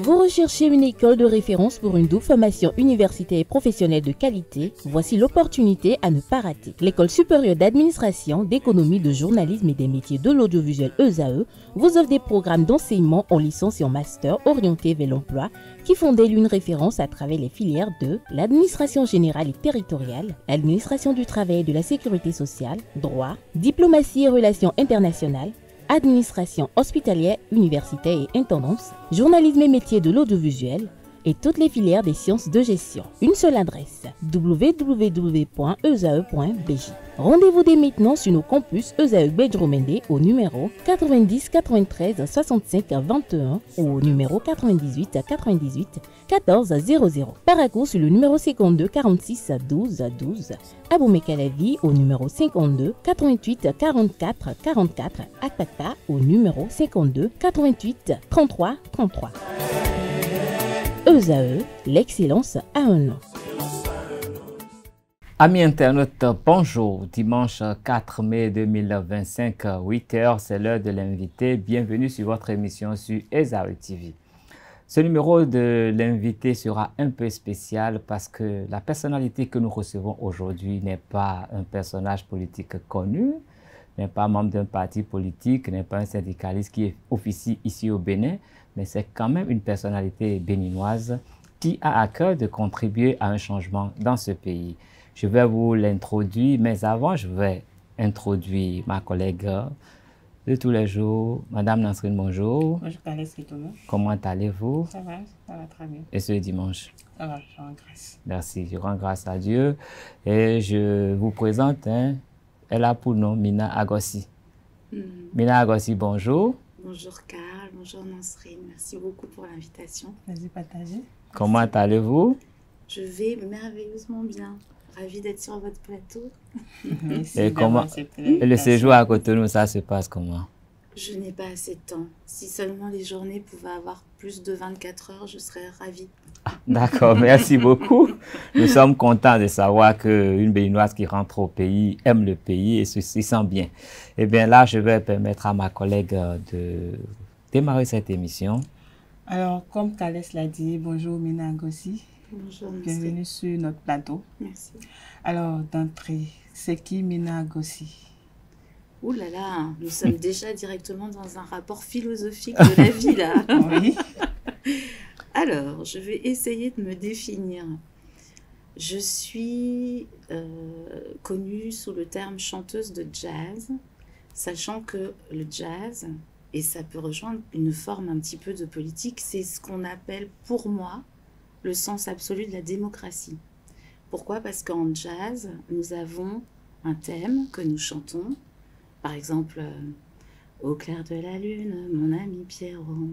Vous recherchez une école de référence pour une double formation universitaire et professionnelle de qualité? Voici l'opportunité à ne pas rater. L'École supérieure d'administration, d'économie, de journalisme et des métiers de l'audiovisuel ESAE vous offre des programmes d'enseignement en licence et en master orientés vers l'emploi qui font d'elle une référence à travers les filières de l'administration générale et territoriale, l'administration du travail et de la sécurité sociale, droit, diplomatie et relations internationales, administration hospitalière, universitaire et intendance, journalisme et métiers de l'audiovisuel et toutes les filières des sciences de gestion. Une seule adresse, www.esae.bj. Rendez-vous dès maintenant sur nos campus ESAE Bedjromende au numéro 90 93 65 21 ou au numéro 98 98 14 00. Paracourt sur le numéro 52 46 12 12. Aboumé-Calavi au numéro 52 88 44 44. Akpata au numéro 52 88 33 33. ESAE, l'excellence a un nom. Amis internautes, bonjour. Dimanche 4 mai 2025, 8h, c'est l'heure de l'invité. Bienvenue sur votre émission sur ESAE TV. Ce numéro de l'invité sera un peu spécial parce que la personnalité que nous recevons aujourd'hui n'est pas un personnage politique connu, n'est pas membre d'un parti politique, n'est pas un syndicaliste qui officie ici au Bénin, mais c'est quand même une personnalité béninoise qui a à cœur de contribuer à un changement dans ce pays. Je vais vous l'introduire, mais avant, je vais introduire ma collègue de tous les jours, Madame Nansrine, bonjour. Bonjour, Thalès Ketono. Comment allez-vous? Ça va très bien. Et ce dimanche? Ça va, je rends grâce. Merci, je rends grâce à Dieu. Et je vous présente, elle a pour nom Mina Agossi. Mina Agossi, bonjour. Bonjour Karl, bonjour Nansrine, merci beaucoup pour l'invitation. Vas-y, partagez. Comment allez-vous? Je vais merveilleusement bien, ravie d'être sur votre plateau. Merci Et comment le séjour à Cotonou, ça se passe comment? Je n'ai pas assez de temps. Si seulement les journées pouvaient avoir plus de 24 heures, je serais ravie. D'accord, merci beaucoup. Nous sommes contents de savoir qu'une Béninoise qui rentre au pays aime le pays et se sent bien. Eh bien là, je vais permettre à ma collègue de démarrer cette émission. Alors, comme Thalès l'a dit, bonjour Mina Agossi. Bonjour Nansrine. Bienvenue sur notre plateau. Merci. Alors, d'entrée, c'est qui Mina Agossi? Ouh là là, nous sommes déjà directement dans un rapport philosophique de la vie là. Oui. Alors, je vais essayer de me définir. Je suis connue sous le terme chanteuse de jazz, sachant que le jazz, et ça peut rejoindre une forme un petit peu de politique, c'est ce qu'on appelle pour moi le sens absolu de la démocratie. Pourquoi? Parce qu'en jazz, nous avons un thème que nous chantons. Par exemple, au clair de la lune, mon ami Pierrot.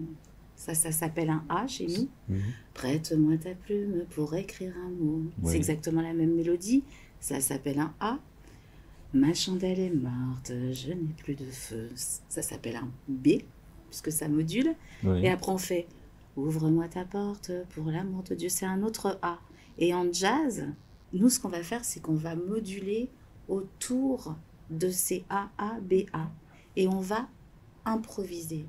Ça s'appelle un A chez nous. Prête-moi ta plume pour écrire un mot. Oui. C'est exactement la même mélodie. Ça s'appelle un A. Ma chandelle est morte, je n'ai plus de feu. Ça s'appelle un B, puisque ça module. Oui. Et après, on fait ouvre-moi ta porte pour l'amour de Dieu. C'est un autre A. Et en jazz, nous, ce qu'on va faire, c'est qu'on va moduler autour de ces A, A, B, A. Et on va improviser.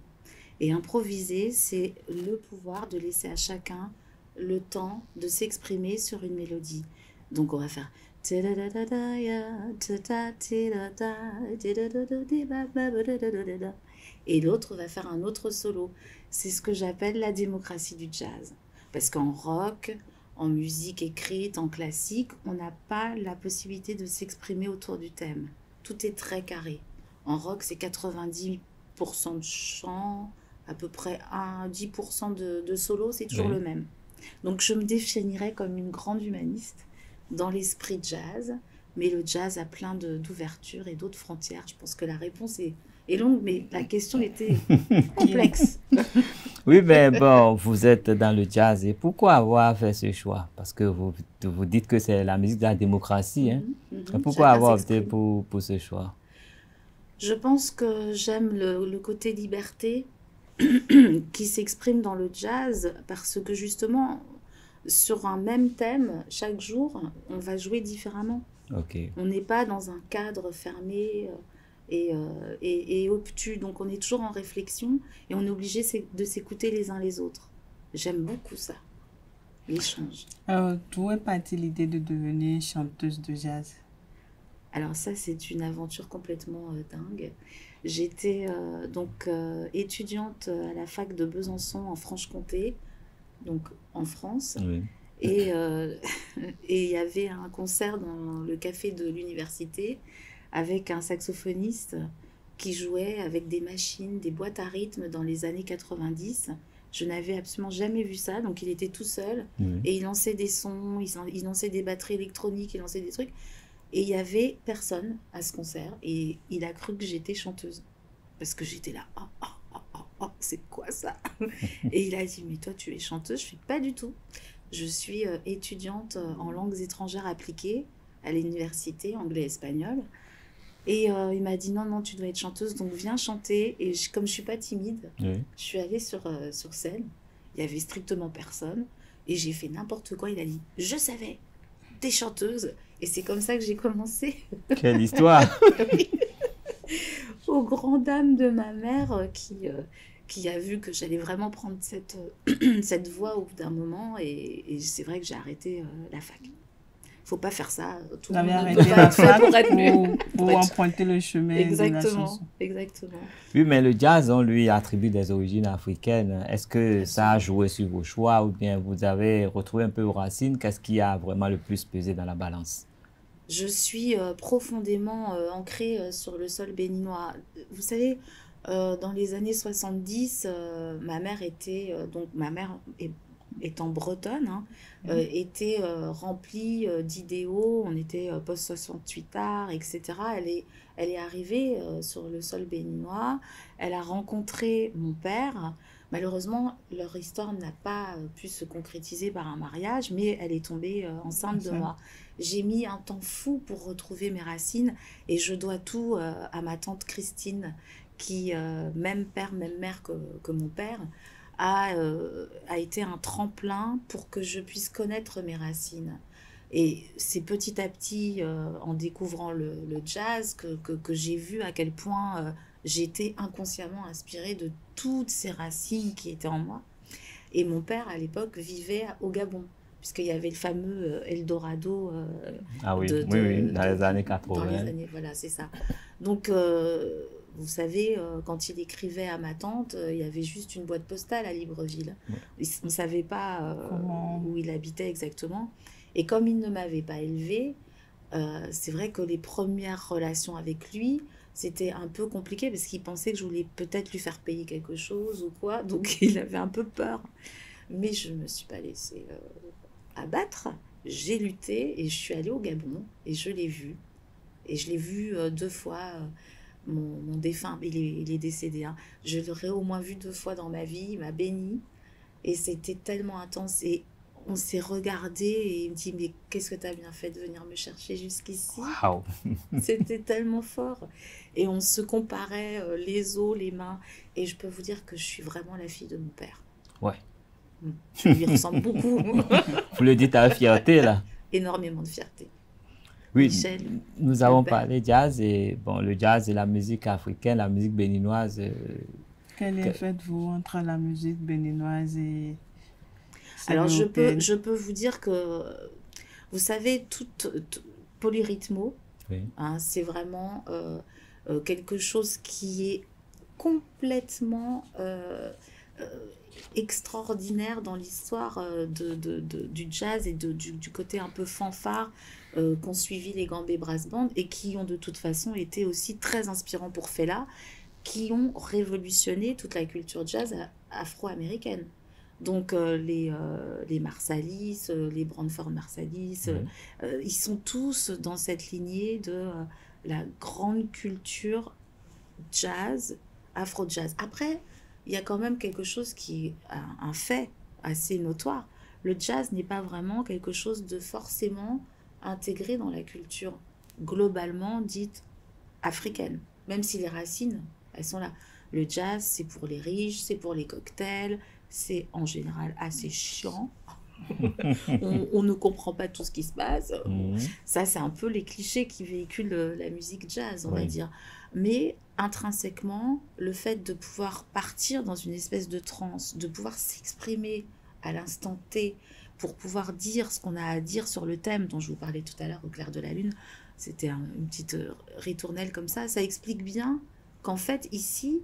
Et improviser, c'est le pouvoir de laisser à chacun le temps de s'exprimer sur une mélodie. Donc, on va faire... Et l'autre va faire un autre solo. C'est ce que j'appelle la démocratie du jazz. Parce qu'en rock, en musique écrite, en classique, on n'a pas la possibilité de s'exprimer autour du thème. Tout est très carré. En rock, c'est 90% de chant, à peu près 10% de solo, c'est toujours Oui. le même. Donc je me définirais comme une grande humaniste dans l'esprit jazz, mais le jazz a plein d'ouvertures et d'autres frontières. Je pense que la réponse est longue, mais la question était complexe. Oui, mais bon, vous êtes dans le jazz. Et pourquoi avoir fait ce choix? Parce que vous dites que c'est la musique de la démocratie. Hein? Pourquoi Chacun avoir opté s'exprime. pour ce choix? Je pense que j'aime le côté liberté qui s'exprime dans le jazz parce que justement, sur un même thème, chaque jour, on va jouer différemment. Ok. On n'est pas dans un cadre fermé et obtus, donc on est toujours en réflexion et on est obligé de s'écouter les uns les autres. J'aime beaucoup ça, l'échange. Alors, d'où est partie l'idée de devenir chanteuse de jazz? Alors ça, c'est une aventure complètement dingue. J'étais étudiante à la fac de Besançon en Franche-Comté, donc en France. Oui. Et et il y avait un concert dans le café de l'université avec un saxophoniste qui jouait avec des machines, des boîtes à rythme dans les années 90. Je n'avais absolument jamais vu ça, donc il était tout seul Oui. et il lançait des sons, il lançait des batteries électroniques, il lançait des trucs. Et il y avait personne à ce concert et il a cru que j'étais chanteuse. Parce que j'étais là, c'est quoi ça? Et il a dit, mais toi tu es chanteuse? Je ne fais pas du tout. Je suis étudiante en langues étrangères appliquées à l'université, anglais-espagnol. Et il m'a dit, non, tu dois être chanteuse, donc viens chanter. Et comme je ne suis pas timide, Oui. je suis allée sur scène. Il n'y avait strictement personne. Et j'ai fait n'importe quoi. Il a dit, je savais, t'es chanteuse. Et c'est comme ça que j'ai commencé. Quelle histoire! Aux grandes dames de ma mère qui a vu que j'allais vraiment prendre cette voie au bout d'un moment. Et c'est vrai que j'ai arrêté la fac. Faut pas faire ça. Tout Vous le avez monde ne arrêté peut pas la être fait fac pour être nul. pour emprunter le chemin de la Exactement, chanson. exactement. Oui, mais le jazz, on lui attribue des origines africaines. Est-ce que ça a joué sur vos choix ou bien vous avez retrouvé un peu vos racines? Qu'est-ce qui a vraiment le plus pesé dans la balance? Je suis profondément ancrée sur le sol béninois. Vous savez, dans les années 70, ma mère étant bretonne, hein, était remplie d'idéaux. On était post-68 art, etc. Elle est arrivée sur le sol béninois. Elle a rencontré mon père. Malheureusement, leur histoire n'a pas pu se concrétiser par un mariage, mais elle est tombée enceinte de moi. J'ai mis un temps fou pour retrouver mes racines et je dois tout à ma tante Christine qui, même père, même mère que mon père, a été un tremplin pour que je puisse connaître mes racines. Et c'est petit à petit, en découvrant le jazz, que j'ai vu à quel point j'étais inconsciemment inspirée de toutes ces racines qui étaient en moi. Et mon père, à l'époque, vivait au Gabon, puisqu'il y avait le fameux Eldorado Ah oui, oui, dans les années 80. Dans les années, voilà, c'est ça. Donc, vous savez, quand il écrivait à ma tante, il y avait juste une boîte postale à Libreville. Ouais. Il ne savait pas où il habitait exactement. Et comme il ne m'avait pas élevée, c'est vrai que les premières relations avec lui, c'était un peu compliqué parce qu'il pensait que je voulais peut-être lui faire payer quelque chose ou quoi. Donc, il avait un peu peur. Mais je ne me suis pas laissée abattre. J'ai lutté et je suis allée au Gabon et je l'ai vu. Et je l'ai vu 2 fois. Mon défunt, il est décédé. Hein. Je l'aurais au moins vu 2 fois dans ma vie. Il m'a béni. Et c'était tellement intense. Et on s'est regardé et il me dit, mais qu'est-ce que tu as bien fait de venir me chercher jusqu'ici? Wow. C'était tellement fort. Et on se comparait les os, les mains. Et je peux vous dire que je suis vraiment la fille de mon père. Ouais. Je lui ressemble beaucoup. Vous le dites avec fierté, là. Énormément de fierté. Oui, Michel, nous avons parlé jazz et bon, le jazz et la musique africaine, la musique béninoise. Quel lien faites-vous entre la musique béninoise et celle alors européenne? je peux vous dire que, vous savez, Polyrythmo, Oui. hein, c'est vraiment quelque chose qui est complètement extraordinaire dans l'histoire du jazz et du côté un peu fanfare qu'ont suivi les Gambé Brass Band et qui ont de toute façon été aussi très inspirants pour Fela, qui ont révolutionné toute la culture jazz afro-américaine. Donc les Marsalis, les Branford Marsalis, ils sont tous dans cette lignée de la grande culture jazz, afro-jazz. Après, il y a quand même quelque chose qui est un fait assez notoire. Le jazz n'est pas vraiment quelque chose de forcément intégré dans la culture globalement dite africaine, même si les racines, elles sont là. Le jazz, c'est pour les riches, c'est pour les cocktails, c'est en général assez chiant. On ne comprend pas tout ce qui se passe. Ça, c'est un peu les clichés qui véhiculent la musique jazz, on va dire. Mais intrinsèquement, le fait de pouvoir partir dans une espèce de transe, de pouvoir s'exprimer à l'instant T pour pouvoir dire ce qu'on a à dire sur le thème dont je vous parlais tout à l'heure au clair de la lune, c'était une petite ritournelle comme ça explique bien qu'en fait ici,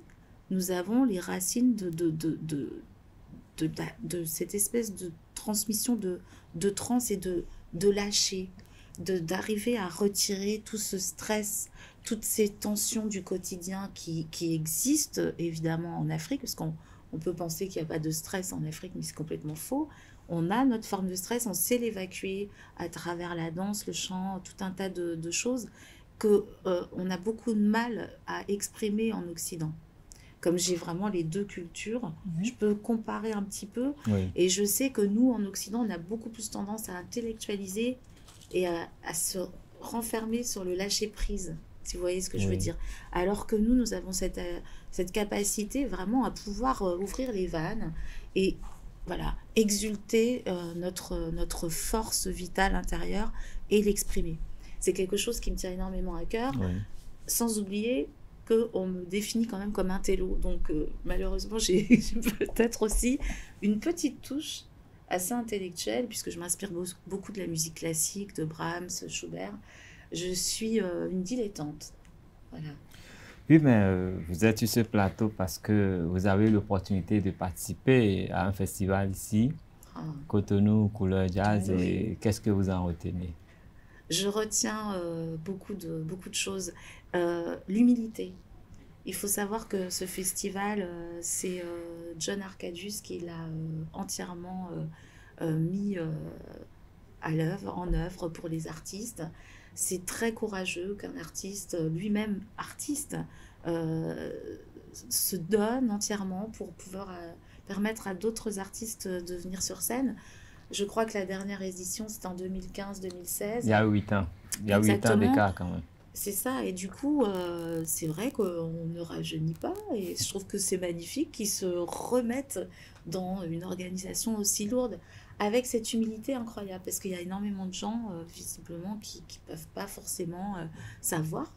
nous avons les racines de cette espèce de transmission de transe et de lâcher, d'arriver à retirer tout ce stress, toutes ces tensions du quotidien qui existent évidemment en Afrique, parce qu'on peut penser qu'il n'y a pas de stress en Afrique, mais c'est complètement faux. On a notre forme de stress, on sait l'évacuer à travers la danse, le chant, tout un tas de choses qu'on a beaucoup de mal à exprimer en Occident. Comme j'ai vraiment les deux cultures, je peux comparer un petit peu. Oui. Et je sais que nous, en Occident, on a beaucoup plus tendance à intellectualiser et à se renfermer sur le lâcher-prise, si vous voyez ce que je veux dire. Alors que nous avons cette capacité vraiment à pouvoir ouvrir les vannes et voilà, exulter notre force vitale intérieure et l'exprimer. C'est quelque chose qui me tient énormément à cœur, sans oublier qu'on me définit quand même comme un télo. Donc malheureusement, j'ai peut-être aussi une petite touche assez intellectuelle, puisque je m'inspire beaucoup de la musique classique, de Brahms, Schubert. Je suis une dilettante. Voilà. Oui, mais vous êtes sur ce plateau parce que vous avez eu l'opportunité de participer à un festival ici, Cotonou, Couleur Jazz, et qu'est-ce que vous en retenez? Je retiens beaucoup de choses. L'humilité. Il faut savoir que ce festival, c'est John Arcadius qui l'a entièrement mis en œuvre pour les artistes. C'est très courageux qu'un artiste, lui-même artiste, se donne entièrement pour pouvoir permettre à d'autres artistes de venir sur scène. Je crois que la dernière édition, c'était en 2015-2016. Il y a 8 ans. Il y a 8 ans d'écart quand même. C'est ça. Et du coup, c'est vrai qu'on ne rajeunit pas. Et je trouve que c'est magnifique qu'ils se remettent dans une organisation aussi lourde avec cette humilité incroyable. Parce qu'il y a énormément de gens, visiblement, qui ne peuvent pas forcément savoir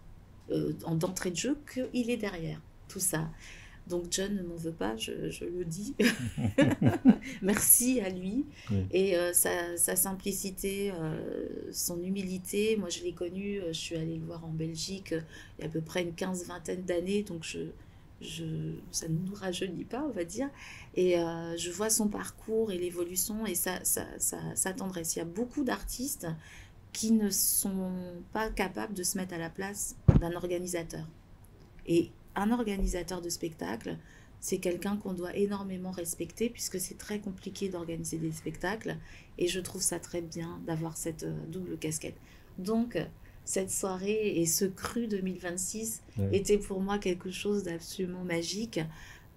d'entrée de jeu qu'il est derrière tout ça. Donc John ne m'en veut pas, je le dis. Merci à lui. Oui. Et sa simplicité, son humilité, moi je l'ai connu, je suis allée le voir en Belgique il y a à peu près une 15-20 d'années, donc ça ne nous rajeunit pas, on va dire. Et je vois son parcours et l'évolution et sa tendresse. Il y a beaucoup d'artistes qui ne sont pas capables de se mettre à la place d'un organisateur. Et un organisateur de spectacle, c'est quelqu'un qu'on doit énormément respecter puisque c'est très compliqué d'organiser des spectacles et je trouve ça très bien d'avoir cette double casquette. Donc, cette soirée et ce cru 2026 était pour moi quelque chose d'absolument magique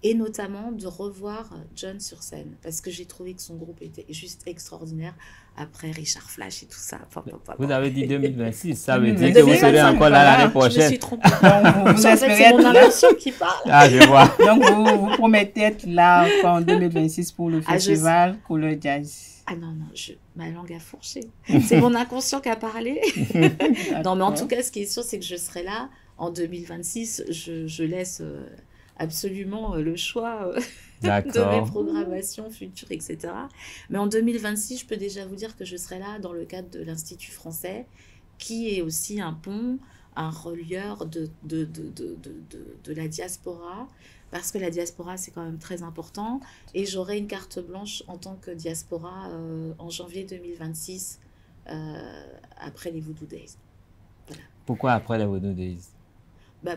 et notamment de revoir John sur scène parce que j'ai trouvé que son groupe était juste extraordinaire après Richard Flash et tout ça. Vous avez dit 2026, ça veut dire que vous serez encore là l'année prochaine. Je me suis trompée. Donc, vous espérez c'est mon invention qui parle. Ah, je vois. Donc, vous promettez être là en 2026 pour le festival Couleur Jazz. Ah non, ma langue a fourché. C'est mon inconscient qui a parlé. Non, mais en tout cas, ce qui est sûr, c'est que je serai là en 2026. Je laisse absolument le choix de mes programmations futures, etc. Mais en 2026, je peux déjà vous dire que je serai là dans le cadre de l'Institut français, qui est aussi un pont, un relieur de la diaspora, parce que la diaspora, c'est quand même très important. Et j'aurai une carte blanche en tant que diaspora en janvier 2026, après les Voodoo Days. Voilà. Pourquoi après les Voodoo Days?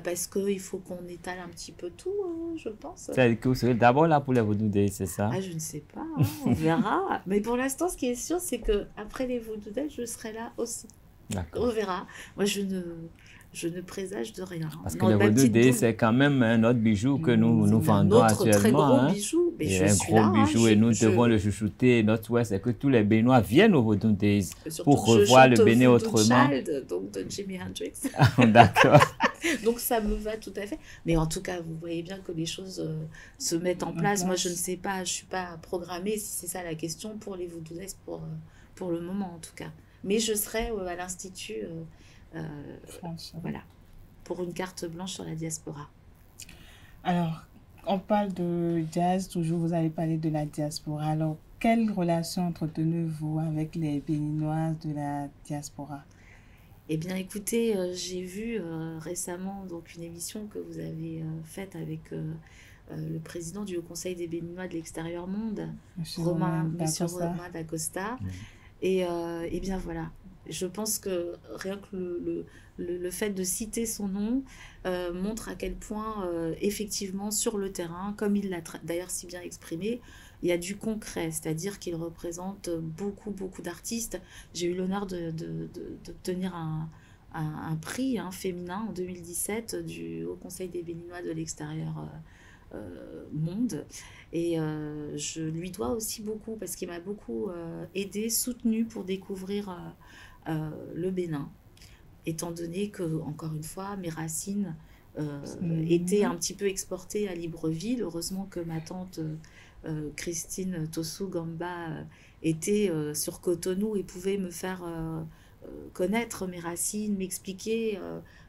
Parce qu'il faut qu'on étale un petit peu tout, je pense. C'est que vous serez d'abord là pour les Voodoo Days, c'est ça? Ah, je ne sais pas, on verra. Mais pour l'instant, ce qui est sûr, c'est qu'après les Voodoo Days, je serai là aussi. D'accord. On verra. Moi, je ne présage de rien. Parce que les Voodoo Days, c'est quand même un autre bijou que nous vendons actuellement. Un très gros bijou. Mais et un gros bijou et nous devons le chouchouter. Notre souhait, c'est que tous les Béninois viennent aux Voodoo Days pour revoir le Bénin autrement. Child, donc de Jimi Hendrix. D'accord. Donc ça me va tout à fait. Mais en tout cas, vous voyez bien que les choses se mettent en place. Moi, je ne sais pas, je ne suis pas programmée, si c'est ça la question, pour les Voodoo Days pour le moment en tout cas. Mais je serai à l'Institut voilà, pour une carte blanche sur la diaspora. Alors, on parle de jazz, toujours vous avez parlé de la diaspora. Alors, quelle relation entretenez-vous avec les Béninoises de la diaspora? Eh bien, écoutez, j'ai vu récemment donc, une émission que vous avez faite avec le président du Haut Conseil des Béninois de l'Extérieur Monde, Monsieur Monsieur Dacosta. Romain Dacosta. Mm. Et bien voilà, je pense que rien que le fait de citer son nom montre à quel point, effectivement, sur le terrain, comme il l'a d'ailleurs si bien exprimé, il y a du concret, c'est-à-dire qu'il représente beaucoup, beaucoup d'artistes. J'ai eu l'honneur d'obtenir un prix féminin en 2017 du Haut Conseil des Béninois de l'Extérieur Monde. Et je lui dois aussi beaucoup parce qu'il m'a beaucoup aidé, soutenu pour découvrir le Bénin, étant donné que, encore une fois, mes racines étaient un petit peu exportées à Libreville. Heureusement que ma tante Christine Tossou Gamba était sur Cotonou et pouvait me faire connaître mes racines, m'expliquer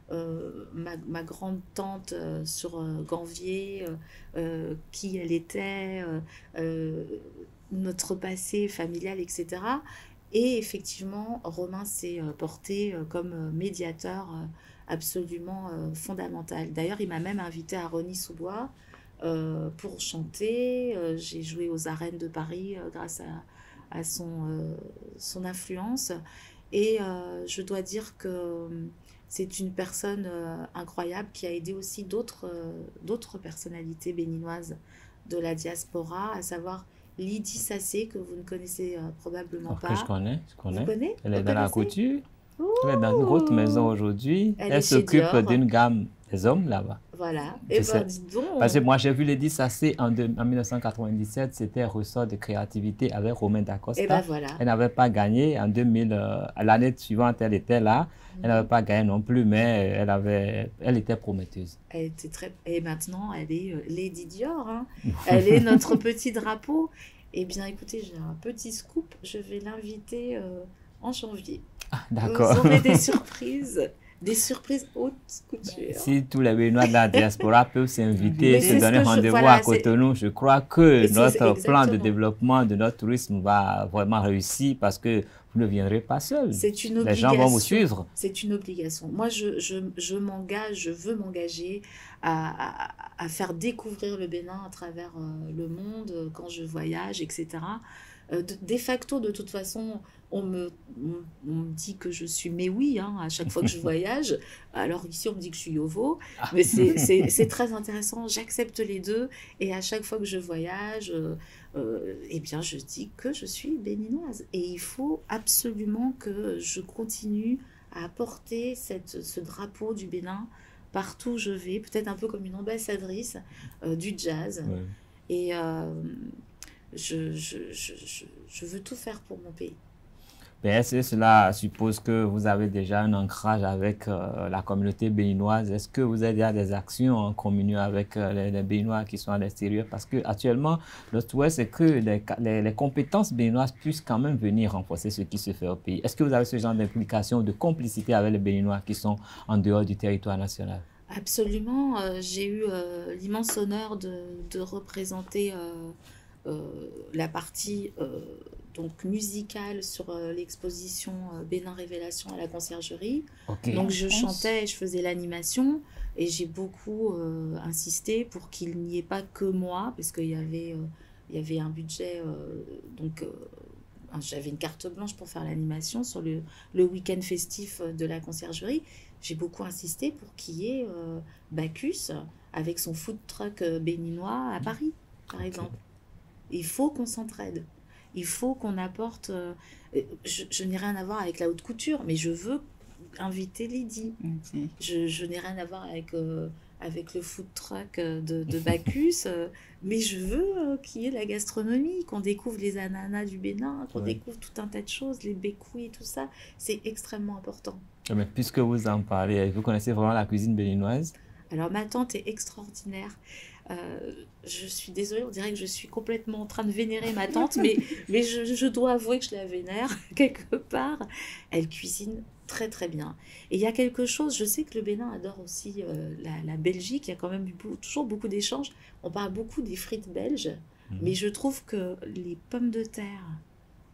ma grande tante sur Ganvier, qui elle était, notre passé familial, etc. Et effectivement, Romain s'est porté comme médiateur absolument fondamental. D'ailleurs, il m'a même invité à Rosny-sous-Bois pour chanter. J'ai joué aux arènes de Paris grâce à son influence. Et je dois dire que c'est une personne incroyable qui a aidé aussi d'autres personnalités béninoises de la diaspora, à savoir Lydie Sassé, que vous ne connaissez probablement pas. Que je connais. Vous connaissez? Elle est dans la couture. Ouh. Elle est dans une grosse maison aujourd'hui. Elle est chez s'occupe Dior. d'une gamme des hommes là-bas. Voilà. Je Et sais. ben, dis donc. Parce que moi, j'ai vu Lydie Sassé en 1997, c'était Ressort de créativité avec Romain Dacosta. Et ben voilà. Elle n'avait pas gagné en 2000, l'année suivante, elle était là. Elle n'avait pas gagné non plus, mais elle était prometteuse. Elle était très... Et maintenant, elle est Lady Dior. Hein. Elle est notre petit drapeau. Eh bien, écoutez, j'ai un petit scoop. Je vais l'inviter en janvier. Ah, d'accord. Vous aurez des surprises haute couture. Si tous les Béninois de la diaspora peuvent s'inviter, Mais se c'est ce donner que rendez-vous voilà, à Cotonou, je crois que c'est notre plan de exactement. développement de notre tourisme va vraiment réussir parce que vous ne viendrez pas seul. C'est une Les obligation. gens vont vous suivre. C'est une obligation. Moi, je m'engage, je veux m'engager à faire découvrir le Bénin à travers le monde quand je voyage, etc. De facto, de toute façon, on me dit que je suis méoui à chaque fois que je voyage. Alors ici, on me dit que je suis Yovo, mais c'est très intéressant. J'accepte les deux et à chaque fois que je voyage, eh bien, je dis que je suis béninoise. Et il faut absolument que je continue à porter ce drapeau du Bénin partout où je vais, peut-être un peu comme une ambassadrice du jazz. Ouais. Et je veux tout faire pour mon pays. Mais cela suppose que vous avez déjà un ancrage avec la communauté béninoise. Est-ce que vous avez déjà des actions en communion avec les Béninois qui sont à l'extérieur? Parce qu'actuellement, notre souhait, c'est que les compétences béninoises puissent quand même venir renforcer ce qui se fait au pays. Est-ce que vous avez ce genre d'implication, de complicité avec les Béninois qui sont en dehors du territoire national? Absolument. J'ai eu l'immense honneur de représenter la partie donc musicale sur l'exposition Bénin Révélation à la Conciergerie. Okay. Donc je chantais, je faisais l'animation et j'ai beaucoup insisté pour qu'il n'y ait pas que moi, parce qu'il y avait un budget, donc j'avais une carte blanche pour faire l'animation sur le week-end festif de la Conciergerie. J'ai beaucoup insisté pour qu'il y ait Bacchus avec son food truck béninois à Paris, par exemple. Il faut qu'on s'entraide. Il faut qu'on apporte... je n'ai rien à voir avec la haute couture, mais je veux inviter Lydie. Okay. Je n'ai rien à voir avec le food truck de Bacchus, mais je veux qu'il y ait la gastronomie, qu'on découvre les ananas du Bénin, qu'on découvre tout un tas de choses, les bécouis, tout ça. C'est extrêmement important. Mais puisque vous en parlez, vous connaissez vraiment la cuisine béninoise? Alors, ma tante est extraordinaire. Je suis désolée, on dirait que je suis complètement en train de vénérer ma tante, mais je dois avouer que je la vénère quelque part. Elle cuisine très très bien. Et il y a quelque chose, je sais que le Bénin adore aussi la Belgique, il y a quand même toujours beaucoup d'échanges. On parle beaucoup des frites belges. Mais je trouve que les pommes de terre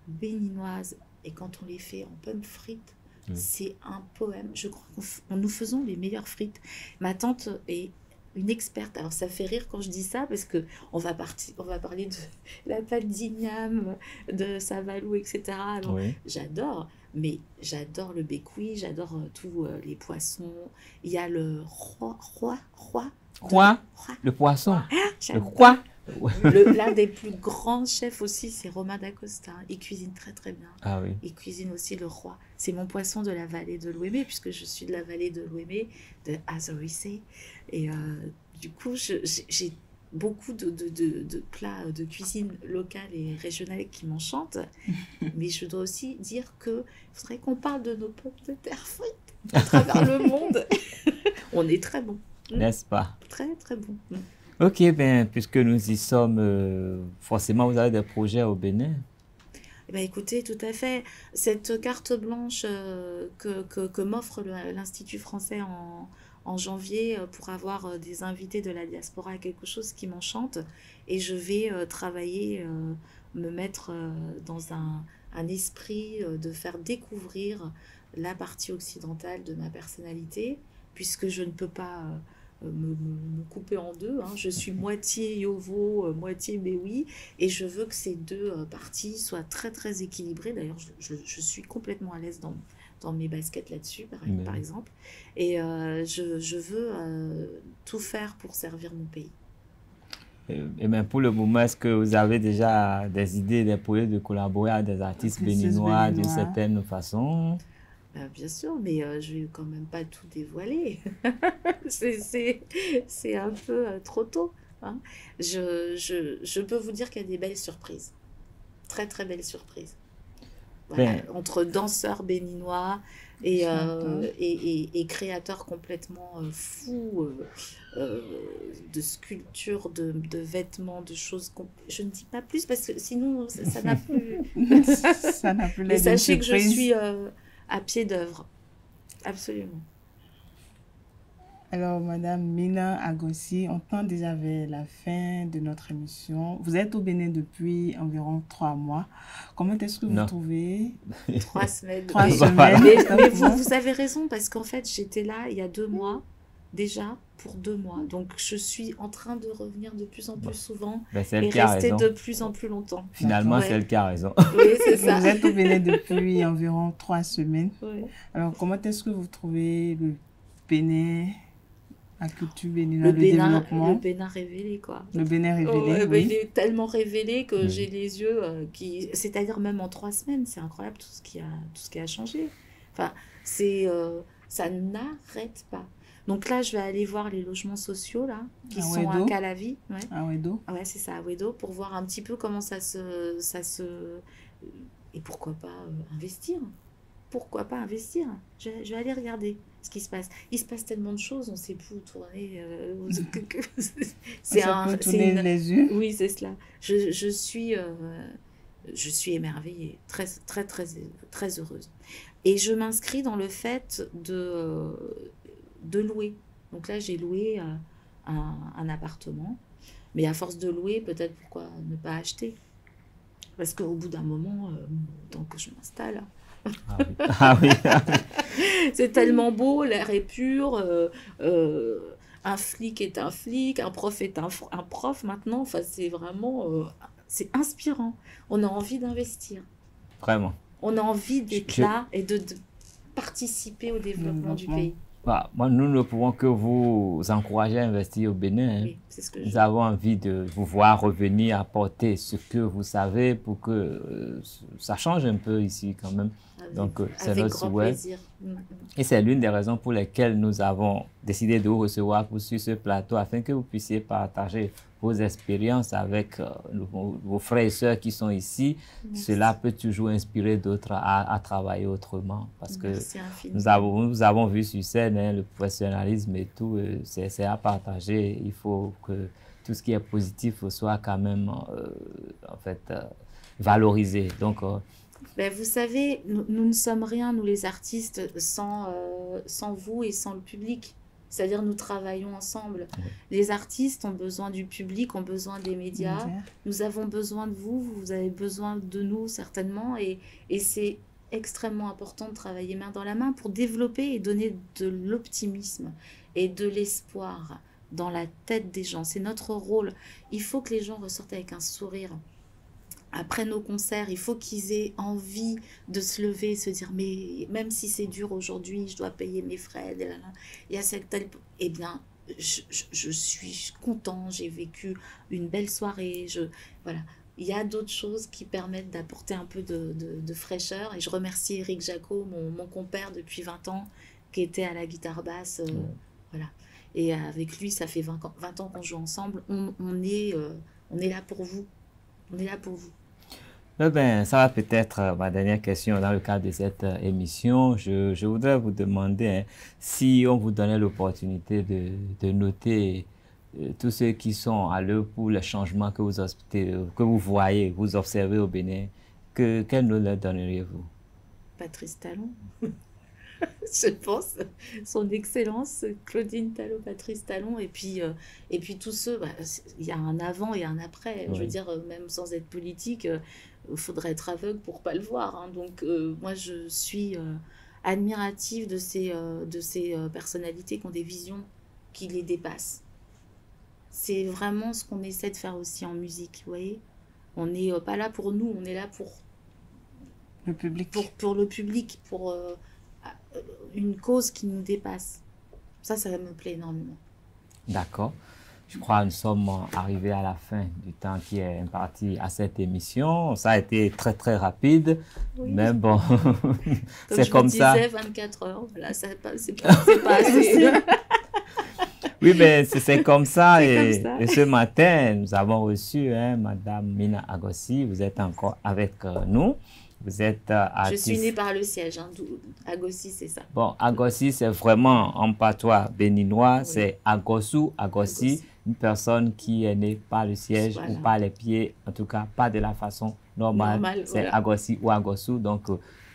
béninoises, et quand on les fait en pommes frites, c'est un poème. Je crois qu'on nous faisons les meilleures frites. Ma tante est une experte. Alors ça fait rire quand je dis ça parce que on va parler de la pâte d'igname, de savalou, etc. Alors, j'adore, mais j'adore le bécoui, j'adore tous les poissons. Il y a le roi, le poisson. Le quoi? L'un des plus grands chefs aussi, c'est Romain d'Acosta. Il cuisine très très bien. Ah oui. Il cuisine aussi le roi. C'est mon poisson de la vallée de l'Ouémé, puisque je suis de la vallée de l'Ouémé, de Azorisé. Et du coup, j'ai beaucoup de plats de cuisine locale et régionale qui m'enchantent. Mais je dois aussi dire qu'il faudrait qu'on parle de nos pommes de terre frites à travers le monde. On est très bon. N'est-ce pas? Très très bon. Ok, ben, puisque nous y sommes, forcément, vous avez des projets au Bénin? Eh ben, écoutez, tout à fait. Cette carte blanche que m'offre l'Institut français en janvier pour avoir des invités de la diaspora est quelque chose qui m'enchante. Et je vais travailler, me mettre dans un esprit de faire découvrir la partie occidentale de ma personnalité, puisque je ne peux pas... me couper en deux. Je suis moitié Yovo, moitié Bewi, et je veux que ces deux parties soient très très équilibrées. D'ailleurs, je suis complètement à l'aise dans mes baskets là-dessus, par exemple. Et je veux tout faire pour servir mon pays. Et bien pour le moment, est-ce que vous avez déjà des idées, des projets de collaborer avec des artistes béninois d'une certaine façon? Bien sûr, mais je vais quand même pas tout dévoiler. c'est un peu trop tôt. Je peux vous dire qu'il y a des belles surprises. Très, très belles surprises. Voilà, entre danseurs béninois et créateurs complètement fous de sculptures, de vêtements, de choses. Je ne dis pas plus parce que sinon, ça n'a plus... ça n'a plus mais sachez que je suis... à pied d'œuvre, absolument. Alors, Madame Mina Agossi, on tend déjà vers la fin de notre émission. Vous êtes au Bénin depuis environ 3 mois. Comment est-ce que vous trouvez 3 semaines. 3 semaines. Mais vous avez raison, parce qu'en fait, j'étais là il y a 2 mois, déjà pour 2 mois. Donc, je suis en train de revenir de plus en plus souvent et rester de plus en plus longtemps. Finalement, c'est elle qui a raison. Oui, c'est ça. Vous êtes au Bénin depuis environ 3 semaines. Oui. Alors, comment est-ce que vous trouvez le Bénin, la culture béninoise, le développement? Le Bénin révélé, quoi. Le Bénin révélé, oui. Il est tellement révélé que j'ai les yeux qui... C'est-à-dire même en 3 semaines, c'est incroyable tout ce qui a changé. Enfin, ça n'arrête pas. Donc là, je vais aller voir les logements sociaux, là, qui sont à Calavi. Ouais. À Ouedo. Ouais, c'est ça, à Ouedo, pour voir un petit peu comment ça se... Et pourquoi pas investir? Pourquoi pas investir? Je vais aller regarder ce qui se passe. Il se passe tellement de choses, on ne sait plus où tourner. Les yeux. Oui, c'est cela. Je suis émerveillée, très, très, très, très heureuse. Et je m'inscris dans le fait de louer. Donc là, j'ai loué un appartement. Mais à force de louer, peut-être pourquoi ne pas acheter? Parce qu'au bout d'un moment, tant que je m'installe... Ah oui. C'est tellement beau, l'air est pur, un flic est un flic, un prof est un prof maintenant. Enfin, c'est vraiment c'est inspirant. On a envie d'investir. Vraiment. On a envie d'être là et de participer au développement du pays. Bah, moi, nous ne pouvons que vous encourager à investir au Bénin. Oui, c'est ce que nous avons envie de vous voir revenir apporter ce que vous savez pour que ça change un peu ici quand même. Donc, c'est notre souhait. Et c'est l'une des raisons pour lesquelles nous avons décidé de vous recevoir sur ce plateau afin que vous puissiez partager vos expériences avec vos frères et sœurs qui sont ici. Merci. Cela peut toujours inspirer d'autres à travailler autrement. Parce que nous avons vu sur scène le professionnalisme et tout, c'est à partager. Il faut que tout ce qui est positif soit quand même valorisé. Donc, ben, vous savez, nous ne sommes rien, nous les artistes, sans vous et sans le public. C'est-à-dire nous travaillons ensemble. Les artistes ont besoin du public, ont besoin des médias. Nous avons besoin de vous, vous avez besoin de nous certainement. Et c'est extrêmement important de travailler main dans la main pour développer et donner de l'optimisme et de l'espoir dans la tête des gens. C'est notre rôle. Il faut que les gens ressortent avec un sourire. Après nos concerts, il faut qu'ils aient envie de se lever et se dire, mais même si c'est dur aujourd'hui, je dois payer mes frais, il y a cette telle... Eh bien, je suis content, j'ai vécu une belle soirée, voilà. Il y a d'autres choses qui permettent d'apporter un peu de fraîcheur. Et je remercie Éric Jacot, mon compère depuis 20 ans, qui était à la guitare basse. Voilà. Et avec lui, ça fait 20 ans qu'on joue ensemble. On est là pour vous. On est là pour vous. Ben, ça va peut-être ma dernière question dans le cadre de cette émission. Je voudrais vous demander si on vous donnait l'opportunité de noter tous ceux qui sont à l'œuvre pour les changements que vous voyez, vous observez au Bénin, quel nom leur donneriez-vous? Patrice Talon. Je pense, son excellence, Claudine Talon, Patrice Talon, et puis tous ceux, il y a un avant et un après. Je veux dire, même sans être politique, il faudrait être aveugle pour pas le voir. Hein. Donc, moi, je suis admirative de ces personnalités qui ont des visions qui les dépassent. C'est vraiment ce qu'on essaie de faire aussi en musique, vous voyez. On n'est pas là pour nous, on est là pour le public. Pour le public, pour une cause qui nous dépasse. Ça me plaît énormément. D'accord. Je crois que nous sommes arrivés à la fin du temps qui est imparti à cette émission. Ça a été très, très rapide. Oui. Mais bon, c'est comme ça. Comme je vous disais, 24 heures. Voilà, c'est pas assez. Oui, mais c'est comme ça. Et ce matin, nous avons reçu Madame Mina Agossi. Vous êtes encore avec nous. Vous êtes artiste. Je suis née par le siège. Agossi, c'est ça. Bon, Agossi, c'est vraiment en patois béninois. Oui. C'est Agossou, Agossi, une personne qui est née par le siège voilà. Ou par les pieds, en tout cas pas de la façon normale. C'est voilà. Agossi ou Agossou. Donc,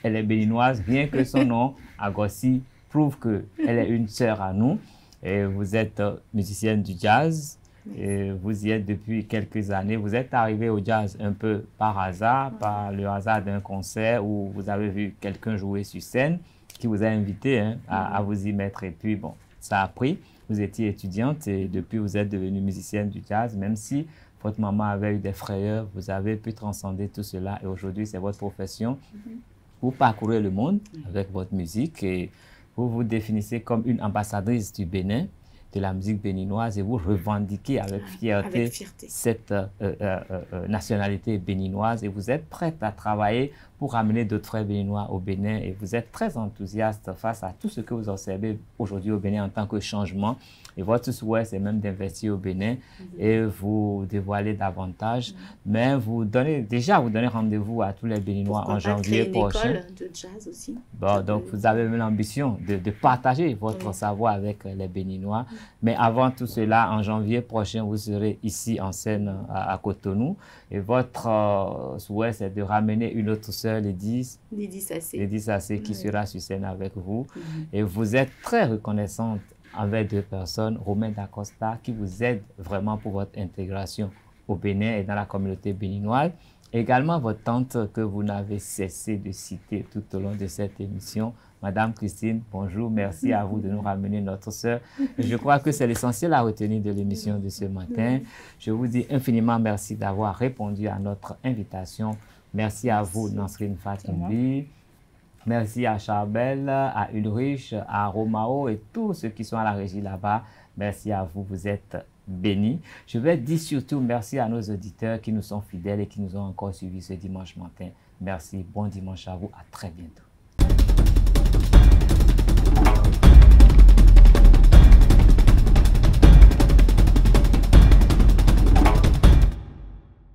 elle est béninoise, bien que son nom, Agossi, prouve qu'elle est une sœur à nous. Et vous êtes musicienne du jazz. Et vous y êtes depuis quelques années. Vous êtes arrivé au jazz un peu par hasard, par le hasard d'un concert où vous avez vu quelqu'un jouer sur scène qui vous a invité à vous y mettre. Et puis, bon, ça a pris. Vous étiez étudiante et depuis, vous êtes devenue musicienne du jazz. Même si votre maman avait eu des frayeurs, vous avez pu transcender tout cela. Et aujourd'hui, c'est votre profession. Vous parcourez le monde avec votre musique et vous vous définissez comme une ambassadrice du Bénin, de la musique béninoise, et vous revendiquez avec fierté cette nationalité béninoise et vous êtes prête à travailler pour amener d'autres frères béninois au Bénin et vous êtes très enthousiaste face à tout ce que vous observez aujourd'hui au Bénin en tant que changement et votre souhait c'est même d'investir au Bénin et vous dévoiler davantage, mais vous donnez rendez-vous à tous les Béninois en janvier prochain. Une école de jazz aussi. Bon, donc vous avez l'ambition de partager votre savoir avec les Béninois. Mais avant tout cela, en janvier prochain, vous serez ici en scène à Cotonou. Et votre souhait, c'est de ramener une autre sœur, Lydie Sassé, qui sera sur scène avec vous. Et vous êtes très reconnaissante avec deux personnes, Romain Dacosta, qui vous aide vraiment pour votre intégration au Bénin et dans la communauté béninoise. Également, votre tante que vous n'avez cessé de citer tout au long de cette émission, Madame Christine, bonjour, merci à vous de nous ramener notre sœur. Je crois que c'est l'essentiel à retenir de l'émission de ce matin. Je vous dis infiniment merci d'avoir répondu à notre invitation. Merci à vous, Nasrine Fatimbi. Merci à Charbel, à Ulrich, à Romao et tous ceux qui sont à la régie là-bas. Merci à vous, vous êtes bénis. Je vais dire surtout merci à nos auditeurs qui nous sont fidèles et qui nous ont encore suivis ce dimanche matin. Merci, bon dimanche à vous, à très bientôt.